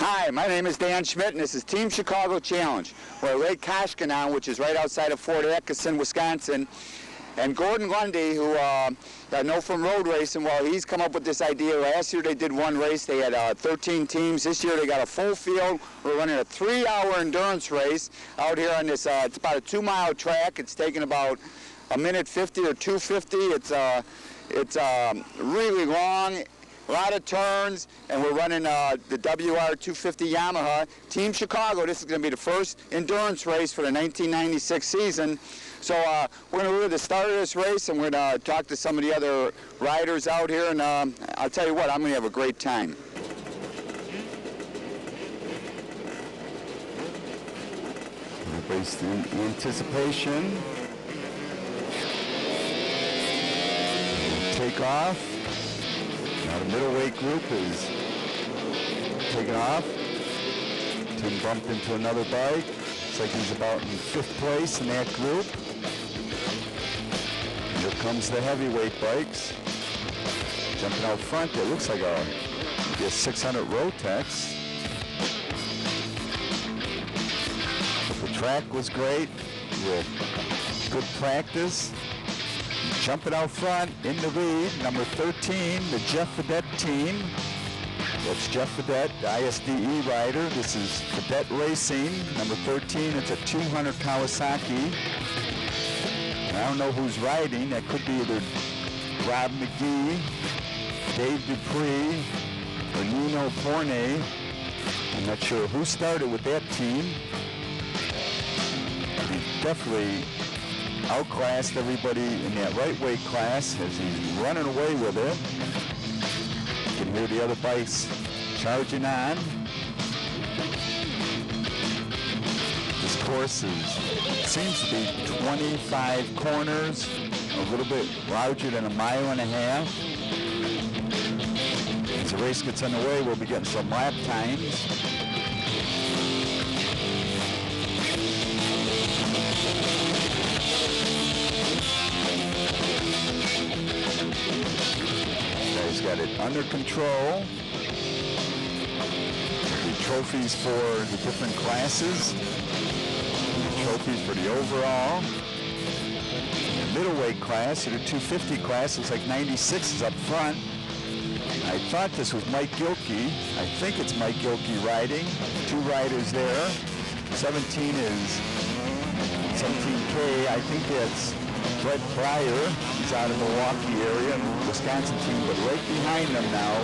Hi, my name is Dan Schmitt, and this is Team Chicago Challenge. We're at Lake Koskonong, which is right outside of Fort Atkinson, Wisconsin. And Gordon Lundy, who I know from road racing, well, he's come up with this idea. Last year they did one race. They had 13 teams. This year they got a full field. We're running a 3-hour endurance race out here on this, it's about a 2-mile track. It's taking about a minute 50 or 2:50. It's really long. A lot of turns, and we're running the WR250 Yamaha. Team Chicago, this is going to be the first endurance race for the 1996 season. So we're going to look at the start of this race, and we're going to talk to some of the other riders out here, and I'll tell you what, I'm going to have a great time. Everybody's in anticipation. Take off. Now the middleweight group is taking off. Tim bumped into another bike. Looks like he's about in 5th place in that group. Here comes the heavyweight bikes. Jumping out front, it looks like maybe a 600 Rotex. But the track was great with good practice. Jumping out front in the lead, number 13, the Jeff Fedette team. That's Jeff Fedette, the ISDE rider. This is Fedette Racing, number 13. It's a 200 Kawasaki. And I don't know who's riding. That could be either Rob McGee, Dave Dupree, or Nino Forney. I'm not sure who started with that team. He definitely outclassed everybody in that right weight class as he's running away with it. You can hear the other bikes charging on. This course seems to be 25 corners, a little bit larger than 1.5 miles. As the race gets underway, we'll be getting some lap times. He's got it under control. The trophies for the different classes. The trophies for the overall. The middleweight class, or the 250 class, looks like 96 is up front. I thought this was Mike Gilkey. I think it's Mike Gilkey riding. 2 riders there. 17 is 17K. I think that's Brett Pryor. He's out of the Milwaukee area, Wisconsin team, but right behind them now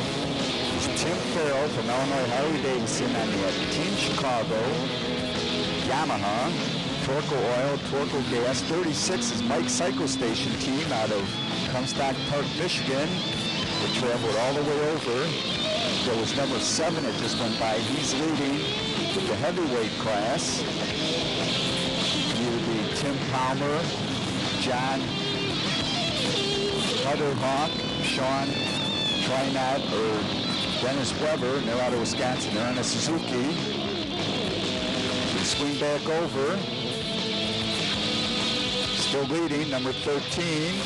is Tim Farrell from Illinois Harley-Davidson on the Team Chicago Yamaha, Torco Oil, Torco Gas. 36 is Mike's Cycle Station team out of Comstock Park, Michigan. They traveled all the way over. There was number 7 that just went by. He's leading with the heavyweight class. It can either be Tim Palmer, John Hutterhawk, Sean Trinot, or Dennis Weber, and they're out of Wisconsin. They're on a Suzuki. They swing back over. Still leading, number 13.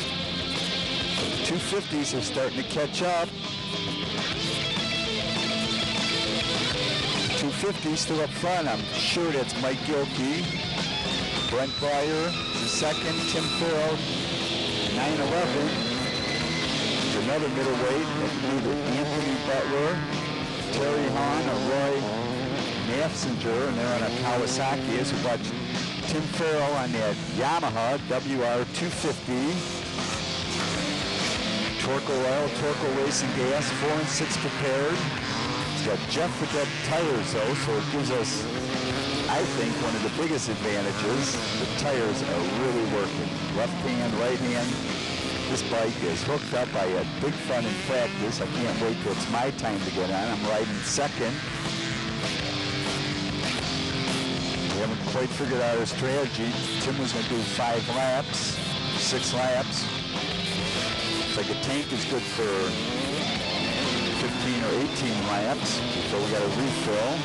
The 250s are starting to catch up. 250 still up front. I'm sure that's Mike Gilkey. Brent Pryor is second. Tim Farrell, 911. There's another middleweight. Either Anthony Butler, Terry Hahn, or Roy Nafzinger, and they're on a Kawasaki. As we watch Tim Farrell on that Yamaha WR250. Torco Oil, Torco Racing Gas, 4 and 6 prepared. It's got Jeff Fedette tires though, so it gives us, I think, one of the biggest advantages. The tires are really working. Left hand, right hand. This bike is hooked up. I had big fun in practice. I can't wait till it's my time to get on. I'm riding second. We haven't quite figured out our strategy. Tim was going to do 5 laps, 6 laps. It's like a tank is good for 15 or 18 laps, so we got to refill.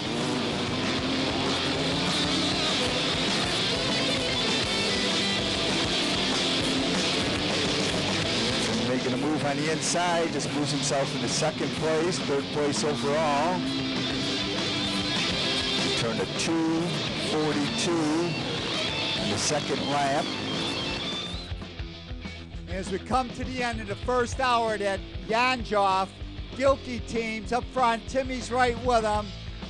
Making a move on the inside, just moves himself into 2nd place, 3rd place overall. Turn to 2:42 in the second lap. As we come to the end of the first hour, that Janjoff Gilkey teams up front. Timmy's right with them.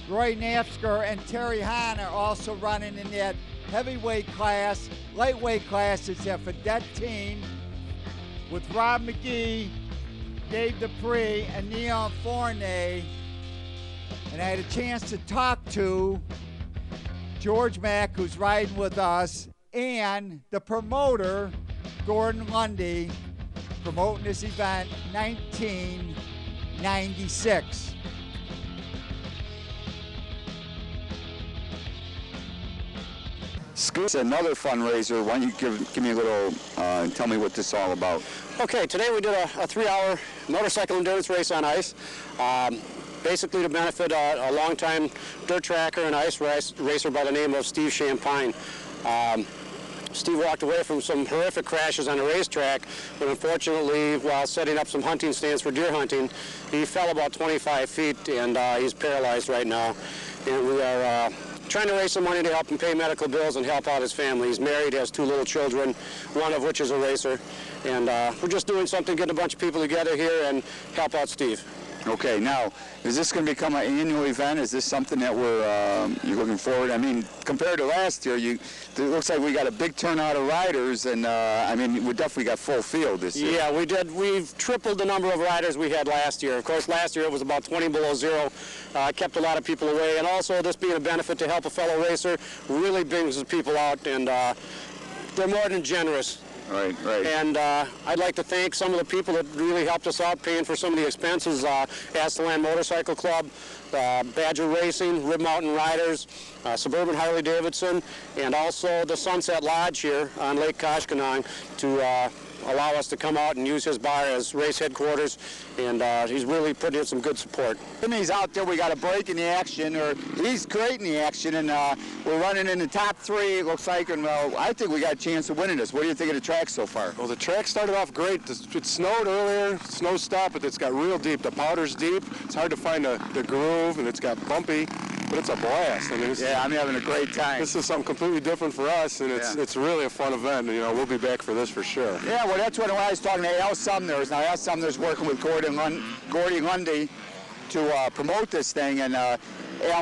Roy Napsker and Terry Hahn are also running in that heavyweight class. Lightweight class is that Fedette team with Rob McGee, Dave Dupree, and Neon Fournier. And I had a chance to talk to George Mack, who's riding with us, and the promoter, Gordon Lundy, promoting this event 1996. Scoot's another fundraiser. Why don't you give me a little, tell me what this is all about. Okay, today we did a 3-hour motorcycle endurance race on ice. Basically to benefit a longtime dirt tracker and ice racer by the name of Steve Champagne. Steve walked away from some horrific crashes on the racetrack, but unfortunately, while setting up some hunting stands for deer hunting, he fell about 25 feet and he's paralyzed right now. And we are trying to raise some money to help him pay medical bills and help out his family. He's married, has 2 little children, one of which is a racer. And we're just doing something, getting a bunch of people together here and help out Steve. Okay, now, is this going to become an annual event? Is this something that you're looking forward? I mean, compared to last year, it looks like we got a big turnout of riders, and I mean, we definitely got full field this year. Yeah, we did. We've tripled the number of riders we had last year. Of course, last year it was about 20 below zero. Kept a lot of people away, and also this being a benefit to help a fellow racer really brings the people out, and they're more than generous. Right, right. And I'd like to thank some of the people that really helped us out paying for some of the expenses. Aslan Motorcycle Club, Badger Racing, Rib Mountain Riders, Suburban Harley Davidson, and also the Sunset Lodge here on Lake Koskonong to allow us to come out and use his bar as race headquarters, and he's really put in some good support. Timmy's out there, we got a break in the action, or he's creating the action, and we're running in the top 3, it looks like, and I think we got a chance of winning this. What do you think of the track so far? Well, the track started off great. It snowed earlier, snow stopped, but it's got real deep. The powder's deep, it's hard to find the groove, and it's got bumpy, but it's a blast. I mean, yeah, I'm having a great time. This is something completely different for us, and it's really a fun event, and, you know, we'll be back for this for sure. Yeah, well, that's what I was talking to Al Sumner's. Now, Al Sumner's working with Gordon Lundy to promote this thing, and Al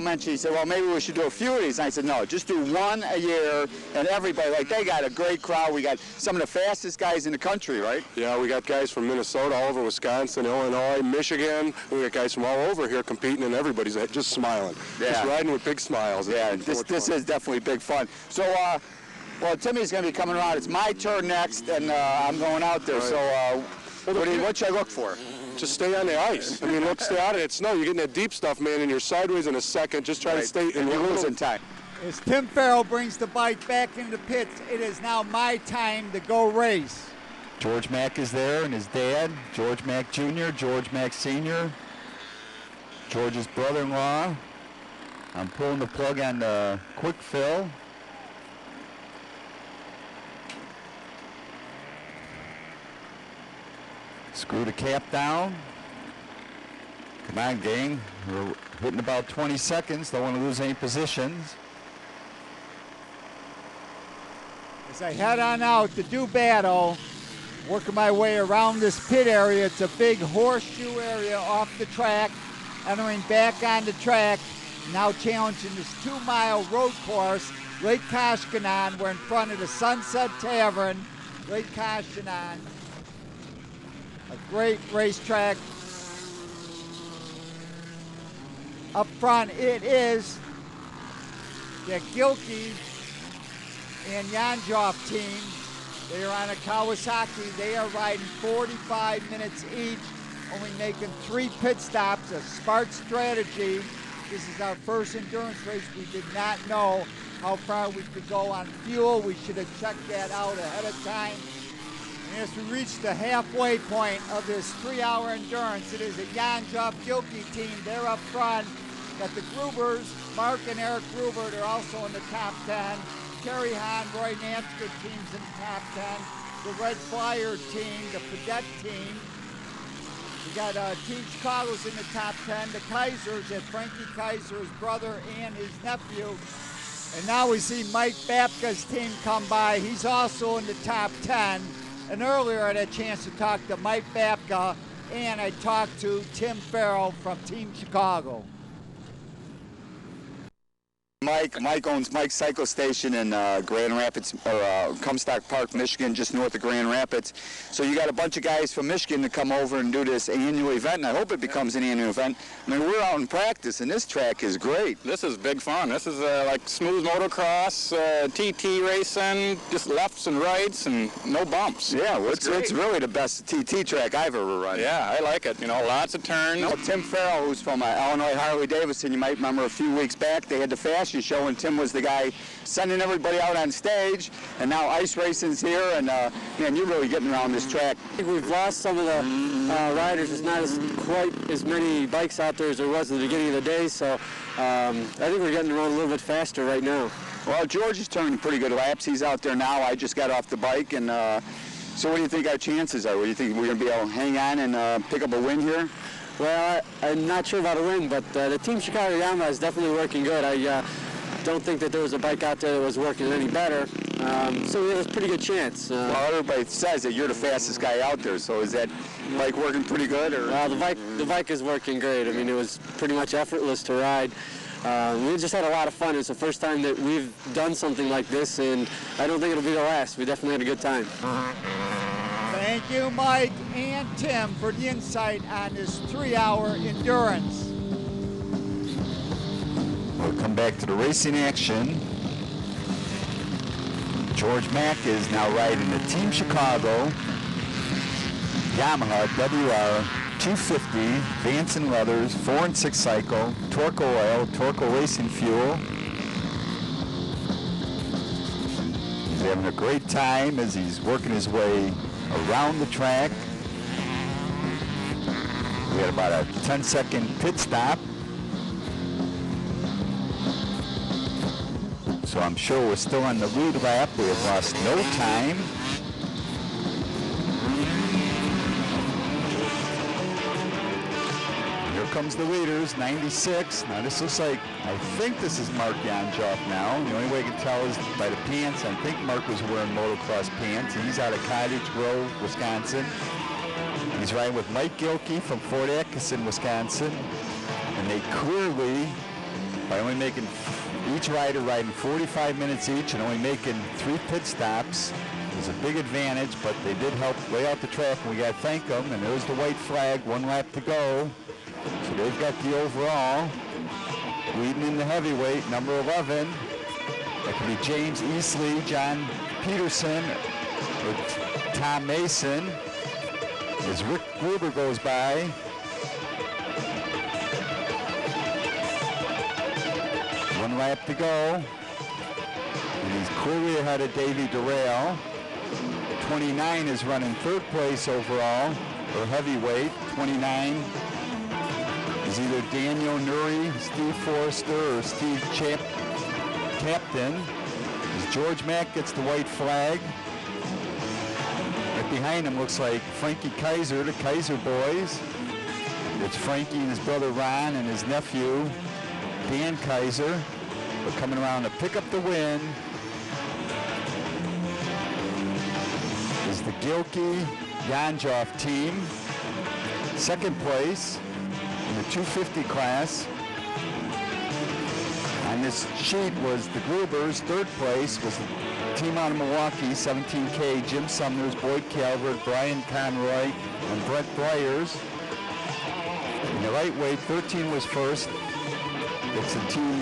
mentioned, he said, well, maybe we should do a few of these. And I said, no, just do one a year, and everybody, like, they got a great crowd. We got some of the fastest guys in the country, right? Yeah, we got guys from Minnesota, all over Wisconsin, Illinois, Michigan. We got guys from all over here competing, and everybody's just smiling. Yeah. Just riding with big smiles. Yeah, this is definitely big fun. So, well, Timmy's going to be coming around. It's my turn next, and I'm going out there. Right. So what should I look for? Just stay on the ice. I mean, look, stay out of it. Snow. You're getting that deep stuff, man, and you're sideways in a second. Just try to stay in you're losing time. As Tim Farrell brings the bike back into the pits, it is now my time to go race. George Mack is there, and his dad, George Mack Jr., George Mack Sr., George's brother-in-law. I'm pulling the plug on the quick fill. Screw the cap down. Come on, gang. We're hitting about 20 seconds. Don't want to lose any positions. As I head on out to do battle, working my way around this pit area. It's a big horseshoe area off the track. Entering back on the track. Now challenging this 2-mile road course. Lake Koskonong. We're in front of the Sunset Tavern. Lake Koskonong. A great racetrack. Up front, it is the Gilkey and Janjoff team. They are on a Kawasaki. They are riding 45 minutes each, only making 3 pit stops, a smart strategy. This is our first endurance race. We did not know how far we could go on fuel. We should have checked that out ahead of time. And as we reach the halfway point of this 3-hour endurance, it is a Janjoff Gilkey team. They're up front. Got the Grubers, Mark and Eric Gruber. They're also in the top 10. Terry Hahn, Roy Napsker teams in the top 10. The Red Flyer team, the Fedette team. We got Team Chicago's in the top 10. The Kaisers, at Frankie Kaiser, his brother and his nephew. And now we see Mike Babka's team come by. He's also in the top 10. And earlier I had a chance to talk to Mike Babka, and I talked to Tim Farrell from Team Chicago. Mike owns Mike's Cycle Station in Grand Rapids, or Comstock Park, Michigan, just north of Grand Rapids. So you got a bunch of guys from Michigan to come over and do this annual event, and I hope it becomes an annual event. I mean, we're out in practice, and this track is great. This is big fun. This is like smooth motocross, TT racing, just lefts and rights, and no bumps. Yeah, well, it's really the best TT track I've ever run. Yeah, I like it. You know, lots of turns. You know, Tim Farrell, who's from Illinois Harley Davidson, you might remember a few weeks back, they had the fashion show, and Tim was the guy sending everybody out on stage, and now ice racing's here, and man, you're really getting around this track. I think we've lost some of the riders. There's not quite as many bikes out there as there was at the beginning of the day, so I think we're getting around a little bit faster right now. Well, George is turning pretty good laps. He's out there now. I just got off the bike, and so what do you think our chances are? What do you think we're going to be able to hang on and pick up a win here? Well, I'm not sure about a win, but the Team Chicago Yamaha is definitely working good. I don't think that there was a bike out there that was working any better, so we have a pretty good chance. Well, everybody says that you're the fastest guy out there, so is that bike working pretty good? Or? The bike is working great. I mean, it was pretty much effortless to ride. We just had a lot of fun. It's the first time that we've done something like this, and I don't think it'll be the last. We definitely had a good time. Thank you, Mike and Tim, for the insight on this 3-hour endurance. We'll come back to the racing action. George Mack is now riding the Team Chicago Yamaha WR 250 Vance and Leathers 4 and 6 cycle, Torque oil, Torque racing fuel. He's having a great time as he's working his way around the track. We had about a 10-second pit stop. So I'm sure we're still on the lead lap. We have lost no time. Here comes the leaders, 96. Now this looks like, I think this is Mark Janjoff now. The only way I can tell is by the pants. I think Mark was wearing motocross pants, and he's out of Cottage Grove, Wisconsin. He's riding with Mike Gilkey from Fort Atkinson, Wisconsin. And they clearly, by only making each rider riding 45 minutes each and only making 3 pit stops, is a big advantage, but they did help lay out the track, and we got to thank them. And there's the white flag, 1 lap to go. So they've got the overall. Leading in the heavyweight, number 11. That could be James Easley, John Peterson, or Tom Mason. As Rick Gruber goes by. One lap to go, and he's clearly ahead of Davey Durrell. 29 is running 3rd place overall, or heavyweight. 29 is either Daniel Nuri, Steve Forrester, or Steve Captain. As George Mack gets the white flag. Right behind him looks like Frankie Kaiser, the Kaiser boys. It's Frankie and his brother Ron and his nephew Dan Kaiser. We're coming around to pick up the win. Is the Gilkey Janjoff team. 2nd place in the 250 class. On this sheet was the Grubers. 3rd place was the team out of Milwaukee, 17K, Jim Sumners, Boyd Calvert, Brian Conroy, and Brett Bryers. In the lightweight, 13 was 1st. It's a team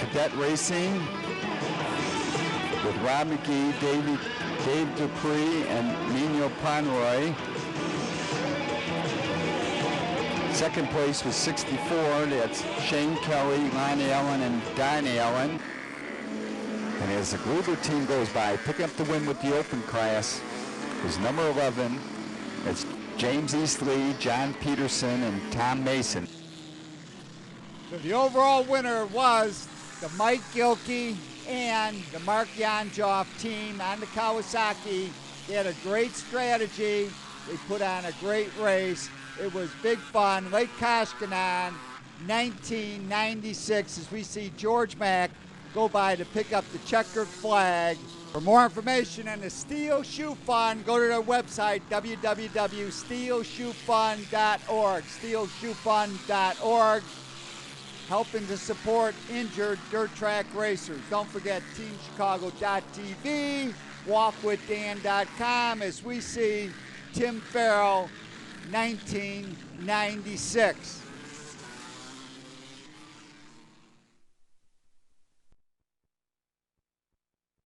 Cadet Racing with Rob McGee, Dave Dupree, and Nino Pomeroy. 2nd place was 64. That's Shane Kelly, Lon Allen, and Don Allen. And as the Gruber team goes by, picking up the win with the open class was number 11. It's James Eastley, John Peterson, and Tom Mason. So the overall winner was the Mike Gilkey and the Mark Janjoff team on the Kawasaki. They had a great strategy. They put on a great race. It was big fun. Lake Koskonong, 1996, as we see George Mack go by to pick up the checkered flag. For more information on the Steel Shoe Fund, go to their website, www.steelshoefund.org. Steelshoefund.org, helping to support injured dirt track racers. Don't forget TeamChicago.tv, WalkWithDan.com, as we see Tim Farrell, 1996.